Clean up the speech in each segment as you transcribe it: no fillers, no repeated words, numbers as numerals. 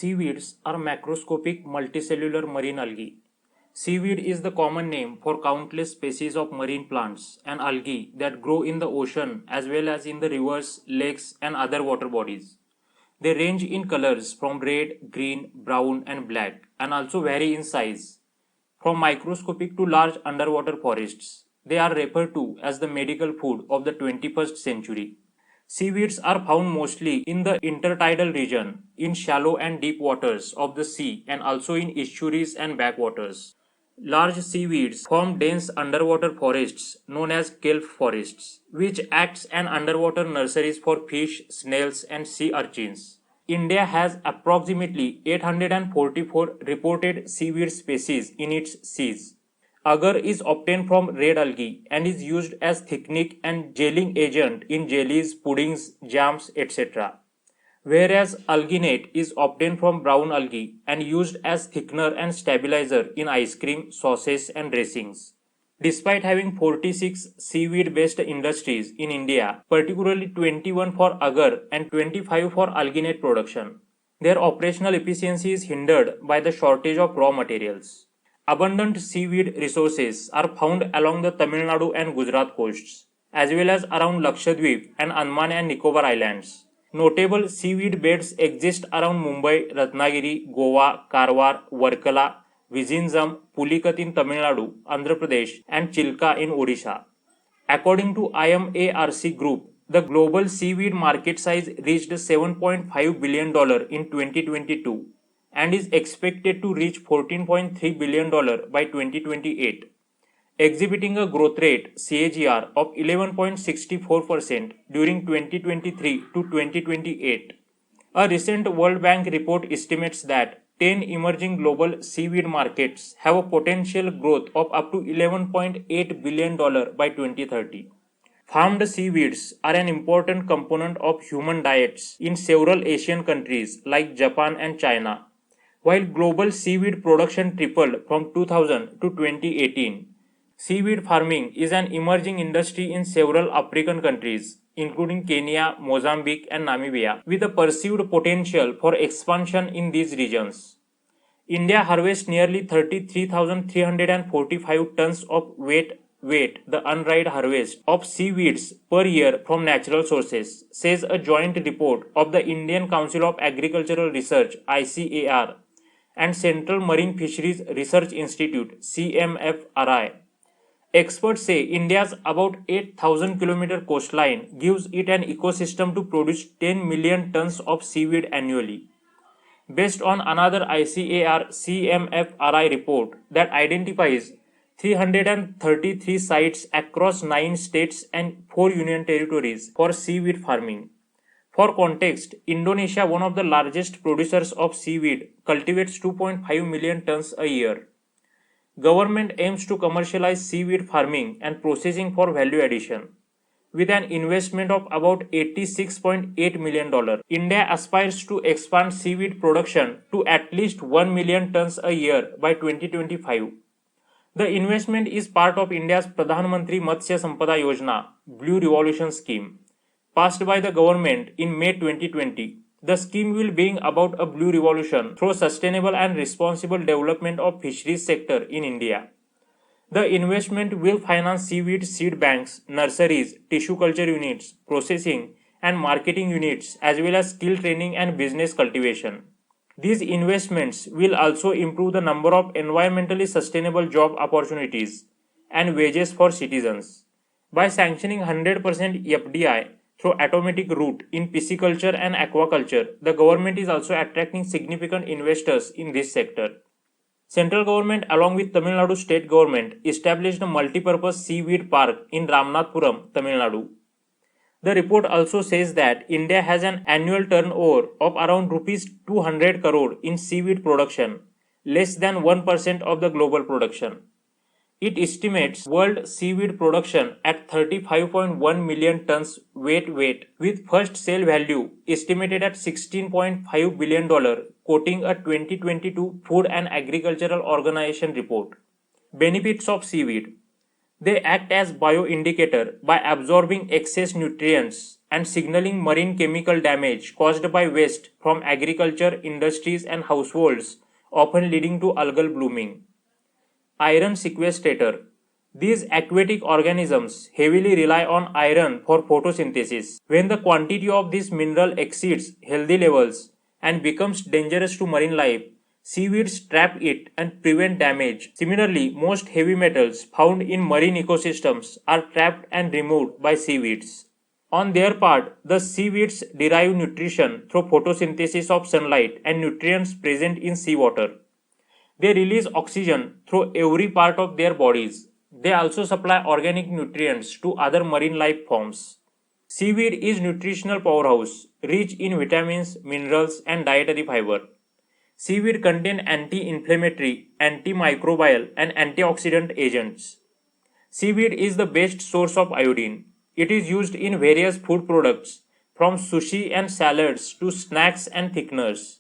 Seaweeds are macroscopic multicellular marine algae. Seaweed is the common name for countless species of marine plants and algae that grow in the ocean as well as in the rivers, lakes, and other water bodies. They range in colors from red, green, brown, and black, and also vary in size, from microscopic to large underwater forests. They are referred to as the medical food of the 21st century. Seaweeds are found mostly in the intertidal region, in shallow and deep waters of the sea, and also in estuaries and backwaters. Large seaweeds form dense underwater forests known as kelp forests, which acts as underwater nurseries for fish, snails, and sea urchins. India has approximately 844 reported seaweed species in its seas. Agar is obtained from red algae and is used as thickening and gelling agent in jellies, puddings, jams, etc. Whereas alginate is obtained from brown algae and used as thickener and stabiliser in ice cream, sauces, and dressings. Despite having 46 seaweed-based industries in India, particularly 21 for agar and 25 for alginate production, their operational efficiency is hindered by the shortage of raw materials. Abundant seaweed resources are found along the Tamil Nadu and Gujarat coasts, as well as around Lakshadweep and Andaman and Nicobar Islands. Notable seaweed beds exist around Mumbai, Ratnagiri, Goa, Karwar, Varkala, Vizinjam, Pulikat in Tamil Nadu, Andhra Pradesh, and Chilka in Odisha. According to IMARC Group, the global seaweed market size reached $7.5 billion in 2022 and is expected to reach $14.3 billion by 2028, exhibiting a growth rate CAGR of 11.64% during 2023 to 2028. A recent World Bank report estimates that 10 emerging global seaweed markets have a potential growth of up to $11.8 billion by 2030. Farmed seaweeds are an important component of human diets in several Asian countries like Japan and China. While global seaweed production tripled from 2000 to 2018, seaweed farming is an emerging industry in several African countries, including Kenya, Mozambique, and Namibia, with a perceived potential for expansion in these regions. India harvests nearly 33,345 tons of weight, the unried harvest of seaweeds per year from natural sources, says a joint report of the Indian Council of Agricultural Research (ICAR) and Central Marine Fisheries Research Institute (CMFRI). Experts say India's about 8,000-kilometer coastline gives it an ecosystem to produce 10 million tons of seaweed annually. Based on another ICAR CMFRI report that identifies 333 sites across 9 states and 4 union territories for seaweed farming. For context, Indonesia, one of the largest producers of seaweed, cultivates 2.5 million tons a year. Government aims to commercialize seaweed farming and processing for value addition. With an investment of about $86.8 million, India aspires to expand seaweed production to at least 1 million tons a year by 2025. The investment is part of India's Pradhan Mantri Matsya Sampada Yojana Blue Revolution scheme, passed by the government in May 2020. The scheme will bring about a blue revolution through sustainable and responsible development of fisheries sector in India. The investment will finance seaweed seed banks, nurseries, tissue culture units, processing and marketing units, as well as skill training and business cultivation. These investments will also improve the number of environmentally sustainable job opportunities and wages for citizens. By sanctioning 100% FDI through automatic route in pisciculture and aquaculture, the government is also attracting significant investors in this sector. Central government along with Tamil Nadu state government established a multi-purpose seaweed park in Ramanathapuram, Tamil Nadu. The report also says that India has an annual turnover of around Rs 200 crore in seaweed production, less than 1% of the global production. It estimates world seaweed production at 35.1 million tons weight, with first sale value estimated at $16.5 billion, quoting a 2022 Food and Agricultural Organization report. Benefits of seaweed. They act as bioindicator by absorbing excess nutrients and signaling marine chemical damage caused by waste from agriculture, industries, and households, often leading to algal blooming. Iron sequestrator. These aquatic organisms heavily rely on iron for photosynthesis. When the quantity of this mineral exceeds healthy levels and becomes dangerous to marine life, seaweeds trap it and prevent damage. Similarly, most heavy metals found in marine ecosystems are trapped and removed by seaweeds. On their part, the seaweeds derive nutrition through photosynthesis of sunlight and nutrients present in seawater. They release oxygen through every part of their bodies. They also supply organic nutrients to other marine life forms. Seaweed is nutritional powerhouse, rich in vitamins, minerals, and dietary fiber. Seaweed contain anti-inflammatory, anti-microbial, and antioxidant agents. Seaweed is the best source of iodine. It is used in various food products, from sushi and salads to snacks and thickeners.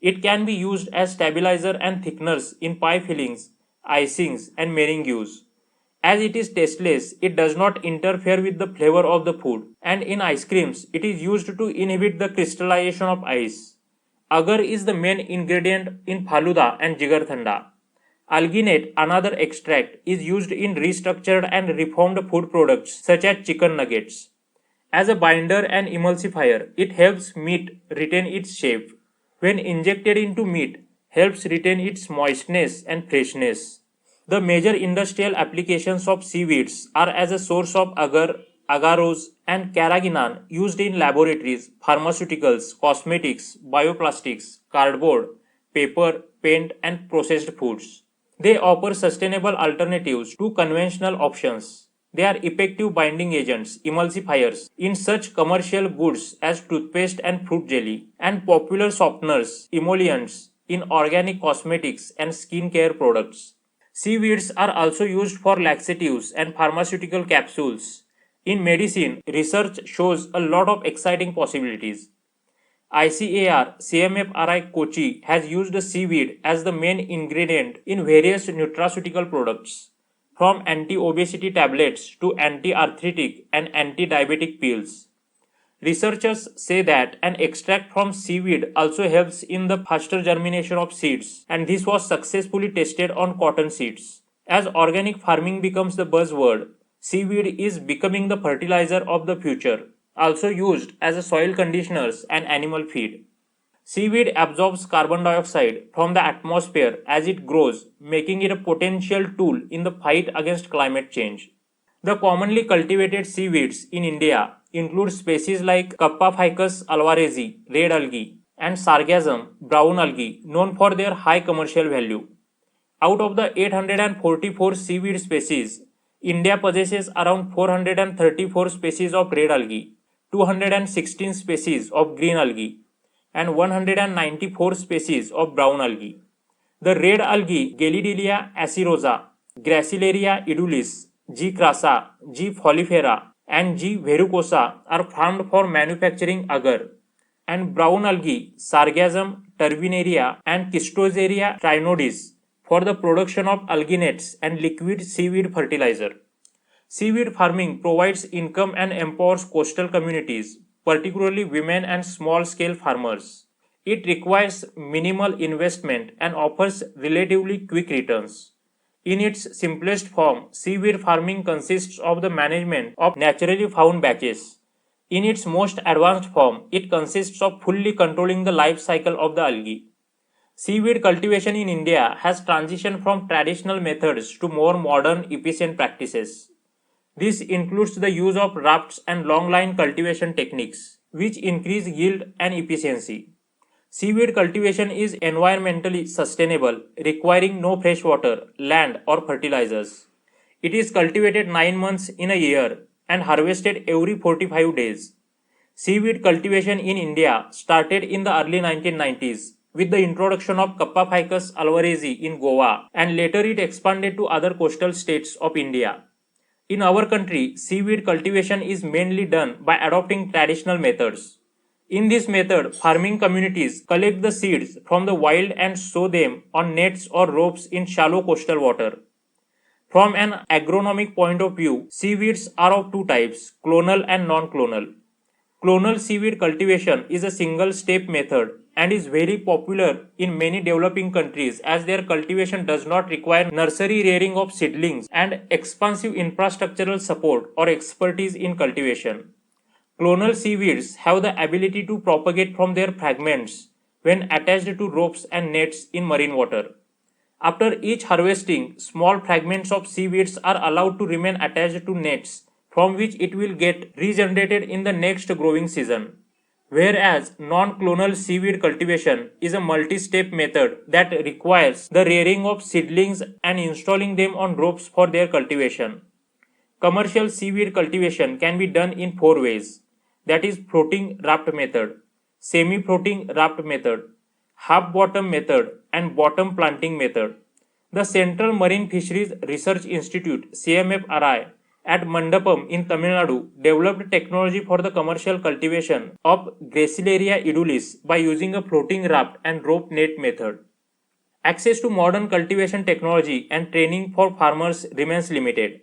It can be used as stabilizer and thickeners in pie fillings, icings, and meringues. As it is tasteless, it does not interfere with the flavor of the food, and in ice creams, it is used to inhibit the crystallization of ice. Agar is the main ingredient in faluda and jigar thanda. Alginate, another extract, is used in restructured and reformed food products such as chicken nuggets. As a binder and emulsifier, it helps meat retain its shape. When injected into meat, helps retain its moistness and freshness. The major industrial applications of seaweeds are as a source of agar, agarose, and carrageenan used in laboratories, pharmaceuticals, cosmetics, bioplastics, cardboard, paper, paint, and processed foods. They offer sustainable alternatives to conventional options. They are effective binding agents, emulsifiers, in such commercial goods as toothpaste and fruit jelly, and popular softeners, emollients, in organic cosmetics and skincare products. Seaweeds are also used for laxatives and pharmaceutical capsules. In medicine, research shows a lot of exciting possibilities. ICAR CMFRI Kochi has used seaweed as the main ingredient in various nutraceutical products, from anti-obesity tablets to anti-arthritic and anti-diabetic pills. Researchers say that an extract from seaweed also helps in the faster germination of seeds, and this was successfully tested on cotton seeds. As organic farming becomes the buzzword, seaweed is becoming the fertilizer of the future, also used as a soil conditioners and animal feed. Seaweed absorbs carbon dioxide from the atmosphere as it grows, making it a potential tool in the fight against climate change. The commonly cultivated seaweeds in India include species like Ficus alvarezi, red algae, and Sargassum, brown algae, known for their high commercial value. Out of the 844 seaweed species, India possesses around 434 species of red algae, 216 species of green algae, and 194 species of brown algae. The red algae Gelidella acerosa, Gracilaria edulis, G. crassa, G. folifera, and G. verrucosa are farmed for manufacturing agar, and brown algae Sargassum turbinaria and Chistoseria trinodis for the production of alginates and liquid seaweed fertilizer. Seaweed farming provides income and empowers coastal communities, particularly women and small-scale farmers. It requires minimal investment and offers relatively quick returns. In its simplest form, seaweed farming consists of the management of naturally found batches. In its most advanced form, it consists of fully controlling the life cycle of the algae. Seaweed cultivation in India has transitioned from traditional methods to more modern, efficient practices. This includes the use of rafts and long line cultivation techniques, which increase yield and efficiency. Seaweed cultivation is environmentally sustainable, requiring no fresh water, land, or fertilizers. It is cultivated 9 months in a year and harvested every 45 days. Seaweed cultivation in India started in the early 1990s with the introduction of Ficus alvarezi in Goa, and later it expanded to other coastal states of India. In our country, seaweed cultivation is mainly done by adopting traditional methods. In this method, farming communities collect the seeds from the wild and sow them on nets or ropes in shallow coastal water. From an agronomic point of view, seaweeds are of two types, clonal and non-clonal. Clonal seaweed cultivation is a single-step method and is very popular in many developing countries as their cultivation does not require nursery rearing of seedlings and expansive infrastructural support or expertise in cultivation. Clonal seaweeds have the ability to propagate from their fragments when attached to ropes and nets in marine water. After each harvesting, small fragments of seaweeds are allowed to remain attached to nets from which it will get regenerated in the next growing season. Whereas non-clonal seaweed cultivation is a multi-step method that requires the rearing of seedlings and installing them on ropes for their cultivation. Commercial seaweed cultivation can be done in four ways, that is floating raft method, semi-floating raft method, half bottom method and bottom planting method. The Central Marine Fisheries Research Institute CMFRI at Mandapam in Tamil Nadu developed technology for the commercial cultivation of Gracilaria edulis by using a floating raft and rope net method. Access to modern cultivation technology and training for farmers remains limited.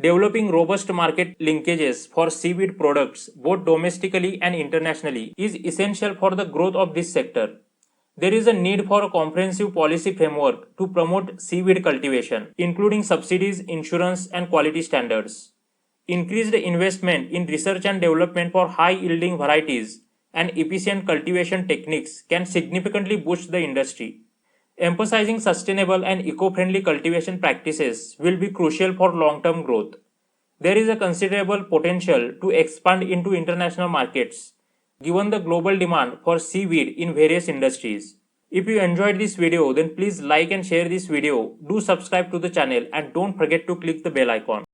Developing robust market linkages for seaweed products both domestically and internationally is essential for the growth of this sector. There is a need for a comprehensive policy framework to promote seaweed cultivation, including subsidies, insurance, and quality standards. Increased investment in research and development for high-yielding varieties and efficient cultivation techniques can significantly boost the industry. Emphasizing sustainable and eco-friendly cultivation practices will be crucial for long-term growth. There is a considerable potential to expand into international markets, given the global demand for seaweed in various industries. If you enjoyed this video, then please like and share this video, do subscribe to the channel and don't forget to click the bell icon.